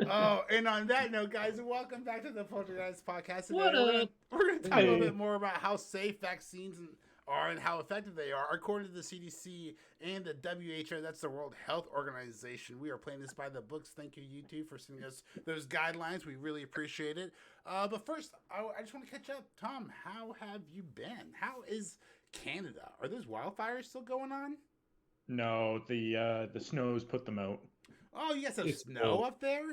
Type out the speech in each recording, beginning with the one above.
Oh, and on that note, guys, welcome back to the Polterguys podcast. Today, What up? we're gonna talk a little Hey. bit more about how safe vaccines are and how effective they are. According to the CDC and the WHO, that's the World Health Organization, we are playing this by the books. Thank you, YouTube, for sending us those guidelines. We really appreciate it. But first, I just want to catch up. Tom, how have you been? How is Canada? Are those wildfires still going on? No, the snows put them out. Oh, you guys have It's snow cold. up there?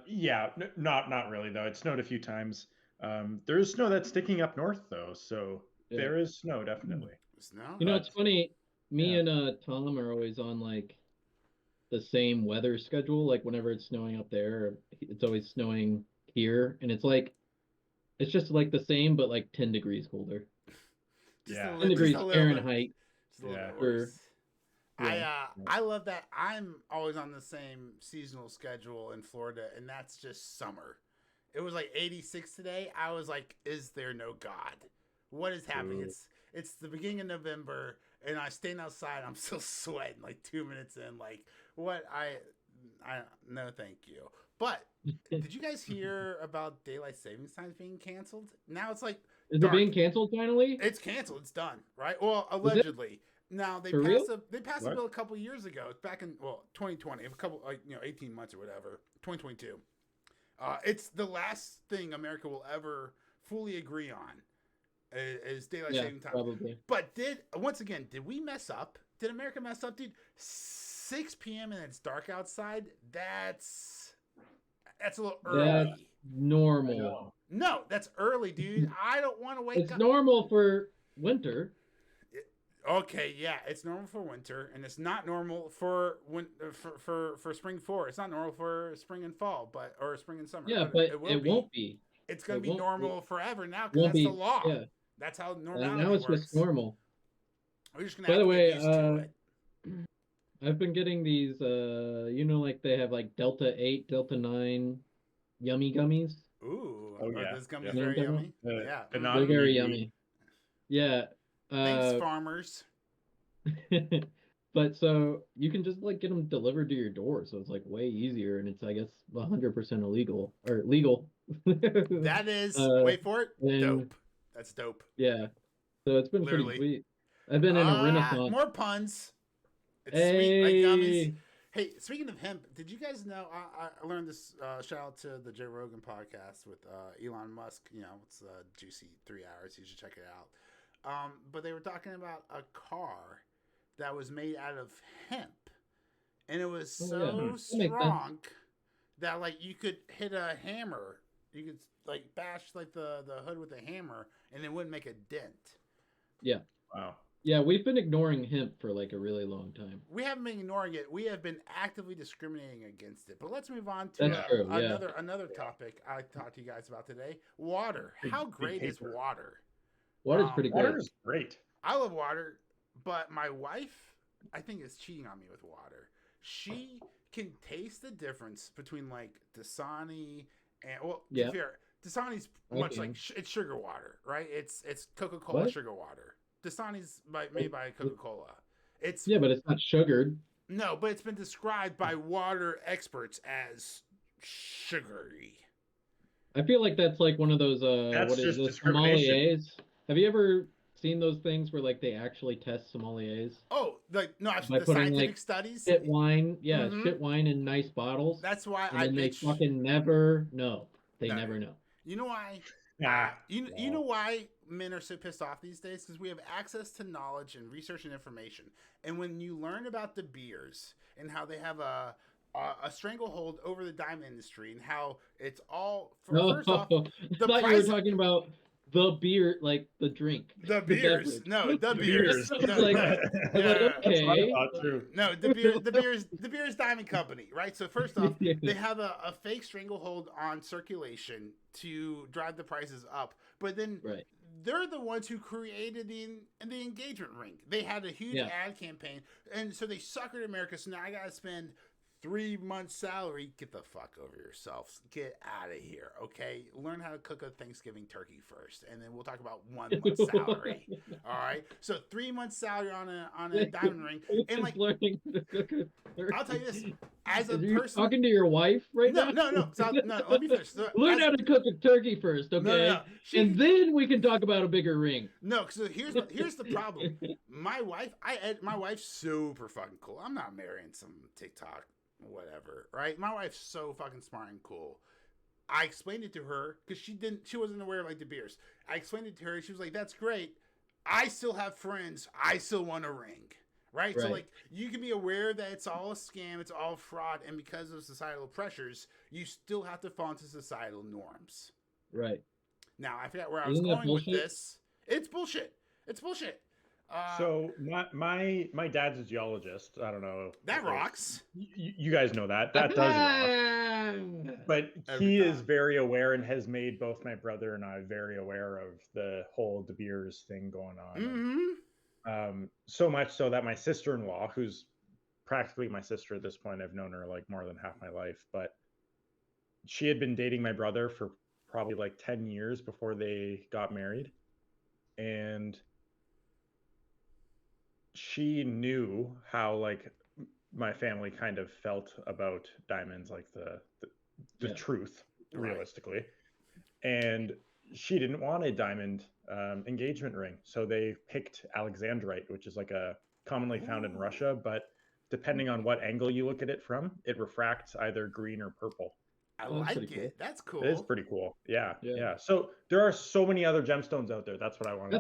Yeah, not really though. It snowed a few times. There is snow that's sticking up north though, so Yeah. there is snow definitely. Snow? You know, it's funny. Me Yeah. and Tom are always on like the same weather schedule. Like whenever it's snowing up there, it's always snowing here, and it's just like the same, but like 10 degrees colder. Just Yeah. a 10 li- just degrees a little bit. Fahrenheit. Just a little Yeah. bit For worse. yeah. I love that I'm always on the same seasonal schedule in Florida, and that's just summer. It was like 86 today. I was like, is there no God? What is happening? Ooh. It's the beginning of November, and I stand outside. I'm still sweating like 2 minutes in. Like what? I no, thank you. But did you guys hear about daylight savings times being canceled? Now it's like Is it dark. being canceled finally? It's canceled. It's done. Right? Well, Is it? allegedly. Now they For passed real? they passed a What? bill a couple years ago. It's back in 2020, a couple 18 months or whatever, 2022. It's the last thing America will ever fully agree on is daylight Yeah, saving time. probably. But did we mess up? Did America mess up, dude? 6 p.m. and it's dark outside. That's a little That's early. I normal. know. No, that's early, dude. I don't want to wake It's up. normal for winter. Okay, yeah, it's normal for winter, and it's not normal for for spring forward. It's not normal for spring and fall, or spring and summer. Yeah, But but it will it be. won't be. It's gonna It be won't. normal forever now because Won't that's the be. law. Yeah. That's how And normality now it's works. just normal. We're just gonna By have the to way, get used to it. I've been getting these, like they have like Delta 8, Delta 9 yummy gummies. Ooh, Oh are yeah. those gummies Yeah. You know what I'm very talking yummy? The, Yeah. the Mm. not They're very meat. yummy. Yeah. Thanks, farmers. But so you can just like get them delivered to your door, so it's like way easier, and it's I guess 100% illegal or legal. That is, Uh, wait for it, and dope. That's dope. yeah, so it's been pretty Literally. sweet. I've been in a renaissance. More puns. It's sweet like gummies. Hey, Hey, speaking of hemp, did you guys know? I learned this. Shout out to the Joe Rogan podcast with Elon Musk. You know, it's juicy 3 hours. You should check it out. But they were talking about a car that was made out of hemp, and it was Oh, yeah. so That makes strong that like you could hit a hammer. You could like bash like the hood with a hammer, and it wouldn't make a dent. Wow. yeah, we've been ignoring hemp for like a really long time. We haven't been ignoring it. We have been actively discriminating against it. But let's move on to That's true, yeah. another topic I talked to you guys about today. Water. How Big great is paper. water? Water's pretty great. Water is great. I love water, but my wife, I think, is cheating on me with water. She can taste the difference between like Dasani and Yeah. to be fair, Dasani's I much can. like it's sugar water, right? It's Coca-Cola What? sugar water. Dasani's made by Coca-Cola. It's Yeah, but it's not sugared. no, but it's been described by water experts as sugary. I feel like that's like one of those That's what is just this discrimination. sommeliers? Have you ever seen those things where like they actually test sommeliers Oh, like no, I've by the putting scientific like studies. shit wine, yeah, Mhm. shit wine in nice bottles, That's why and I then they bitch. fucking never know. They No. never know. You know why? Ah, You know why men are so pissed off these days? Because we have access to knowledge and research and information. And when you learn about the beers and how they have a stranglehold over the diamond industry and how it's all first off I the thought you were price talking about the beer, like the drink, the beers beverage. no the the beers beers. I was no, like, no, I was like, yeah. That's what I okay. thought too. No, the beer's Diamond Company, right? So first off, they have a fake stranglehold on circulation to drive the prices up, but then Right. they're the ones who created the engagement ring. They had a huge Yeah. ad campaign, and so they suckered America. So now I gotta spend 3 months salary, get the fuck over yourselves. Get out of here, okay? Learn how to cook a Thanksgiving turkey first, and then we'll talk about 1 month salary. All right? So 3 months salary on a diamond ring, and like learning to cook a I'll tell you this, turkey. as a Are you person. talking to your wife right now? No. So no, let me finish. So Learn how to cook a turkey first, okay? No. And then we can talk about a bigger ring. No, so here's the problem. My wife's super fucking cool. I'm not marrying some TikTok whatever, right? My wife's so fucking smart and cool. I explained it to her because she wasn't aware of like the beers. I explained it to her. She was like, "That's great. I still have friends. I still want a ring." Right? So like you can be aware that it's all a scam, it's all fraud, and because of societal pressures, you still have to fall into societal norms. Right. Now I forgot where I was going with this. It's bullshit. It's bullshit. So my dad's a geologist. I don't know. That rocks. You guys know that. That does rock. But he is very aware and has made both my brother and I very aware of the whole De Beers thing going on. Mm-hmm. So much so that my sister-in-law, who's practically my sister at this point, I've known her like more than half my life, but she had been dating my brother for probably like 10 years before they got married. And she knew how like my family kind of felt about diamonds, like the truth, realistically. And she didn't want a diamond engagement ring, so they picked alexandrite, which is like a commonly found in Russia, but depending on what angle you look at it from, it refracts either green or purple. I like it. Cool. That's cool. It is pretty cool. Yeah. So there are so many other gemstones out there. That's what I wanted.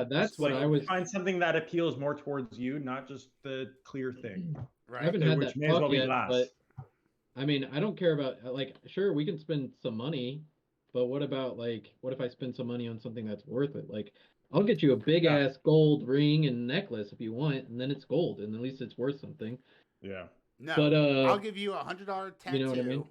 That's what I was. Find something that appeals more towards you, not just the clear thing. Right. I haven't had that thought yet, but I mean, I don't care about like. Sure, we can spend some money, but what about like, what if I spend some money on something that's worth it? Like, I'll get you a big ass gold ring and necklace if you want, and then it's gold, and at least it's worth something. Yeah. No, but I'll give you $100 tattoo. You know what I mean?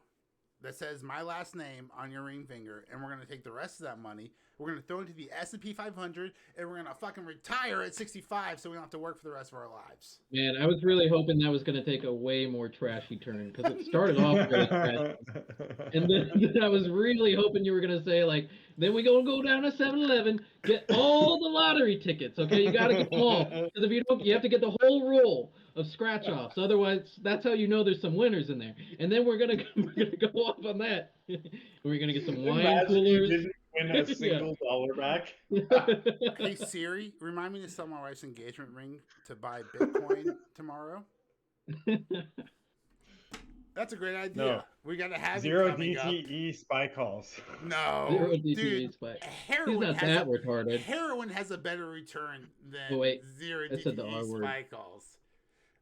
That says my last name on your ring finger, and we're gonna take the rest of that money. We're gonna throw it into the S&P 500, and we're gonna fucking retire at 65, so we don't have to work for the rest of our lives. Man, I was really hoping that was gonna take a way more trashy turn because it started off really trashy, and then I was really hoping you were gonna say like, then we go down to 7-Eleven, get all the lottery tickets. Okay, you gotta get them all because if you don't, you have to get the whole roll of scratch offs. Otherwise, that's how you know there's some winners in there. And then we're gonna go off on that. We're gonna get some wine coolers. You didn't win a single dollar back. Hey Siri, remind me to sell my wife's engagement ring to buy Bitcoin tomorrow. That's a great idea. No. We gotta have zero DTE spy calls. No, zero DTE spy. He's not that retarded. Heroin has a better return than zero DTE spy calls.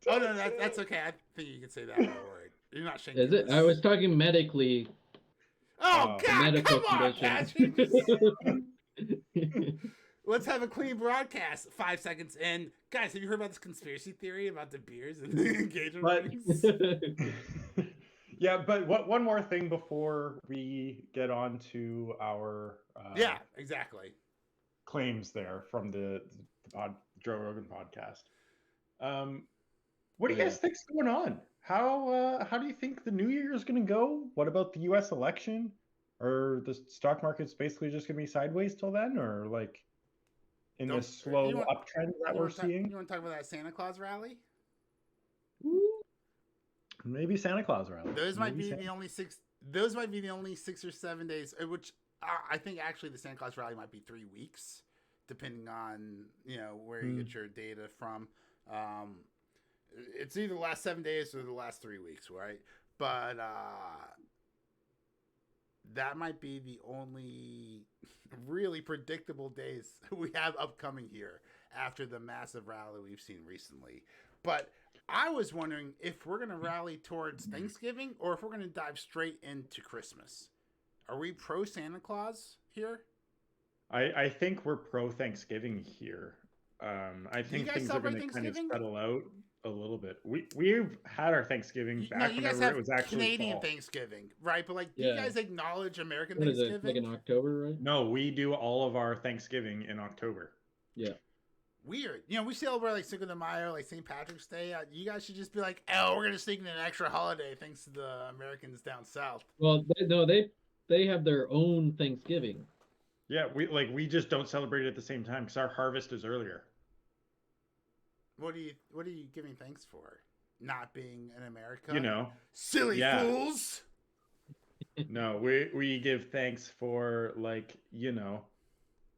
Oh no, that's okay. I think you can say that word. You're not shaking. Is it? I was talking medically. Oh God! Come on, Patrick. Let's have a clean broadcast. 5 seconds in. Guys, have you heard about this conspiracy theory about De Beers and the engagement rings? Yeah, but one more thing before we get on to our exactly claims there from the Joe Rogan podcast. What do you guys think's going on? How do you think the new year is going to go? What about the U.S. election? Or the stock market's basically just going to be sideways till then? Or like in this slow uptrend that we're seeing? You want to talk about that Santa Claus rally? Maybe Santa Claus rally. Those might be the only 6 or 7 days, which I think actually the Santa Claus rally might be 3 weeks, depending on where you get your data from. It's either the last 7 days or the last 3 weeks, right? But that might be the only really predictable days we have upcoming here after the massive rally we've seen recently. But I was wondering if we're going to rally towards Thanksgiving or if we're going to dive straight into Christmas. Are we pro Santa Claus here? I think we're pro Thanksgiving here. I think things are going to kind of settle out a little bit. We've had our Thanksgiving back whenever it was actually Canadian fall. Thanksgiving, right? But like, do you guys acknowledge American what Thanksgiving? Is it, like in October, right? No, we do all of our Thanksgiving in October. Yeah. Weird. You know, we celebrate like Cinco de Mayo, like St. Patrick's Day. You guys should just be like, oh, we're gonna sneak in an extra holiday thanks to the Americans down south. Well, they have their own Thanksgiving. Yeah, we just don't celebrate it at the same time because our harvest is earlier. What are you giving thanks for? Not being in America? You know, silly fools. No, we give thanks for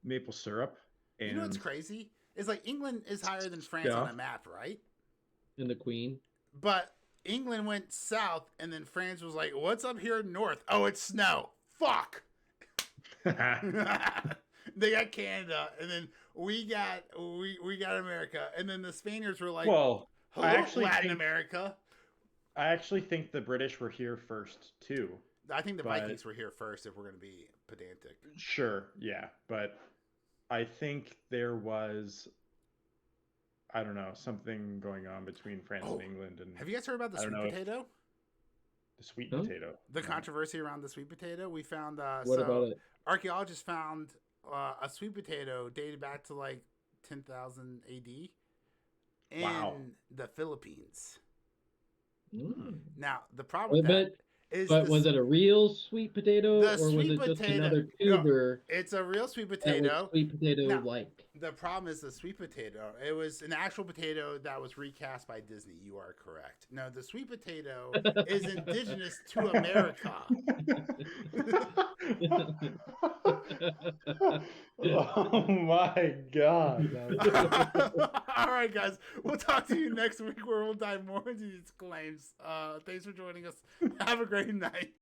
maple syrup. And you know what's crazy? It's like England is higher than France on a map, right? And the Queen. But England went south, and then France was like, "What's up here north? Oh, it's snow. Fuck." They got Canada, and then we got America, and then the Spaniards were like, "Well, Latin America." I actually think the British were here first too. I think the Vikings were here first. If we're going to be pedantic, sure, yeah, but I think there was, I don't know, something going on between France and England. And have you guys heard about the sweet potato? The sweet potato. The controversy around the sweet potato. We found. What about it? Archaeologists found a sweet potato dated back to like 10,000 AD in the Philippines. Mm. Now the problem with that is, was it a real sweet potato, or was it just another tuber? No, it's a real sweet potato. Sweet potato like. The problem is the sweet potato. It was an actual potato that was recast by Disney. You are correct. No, the sweet potato is indigenous to America. Oh my God. All right, guys. We'll talk to you next week where we'll dive more into these claims. Thanks for joining us. Have a great night.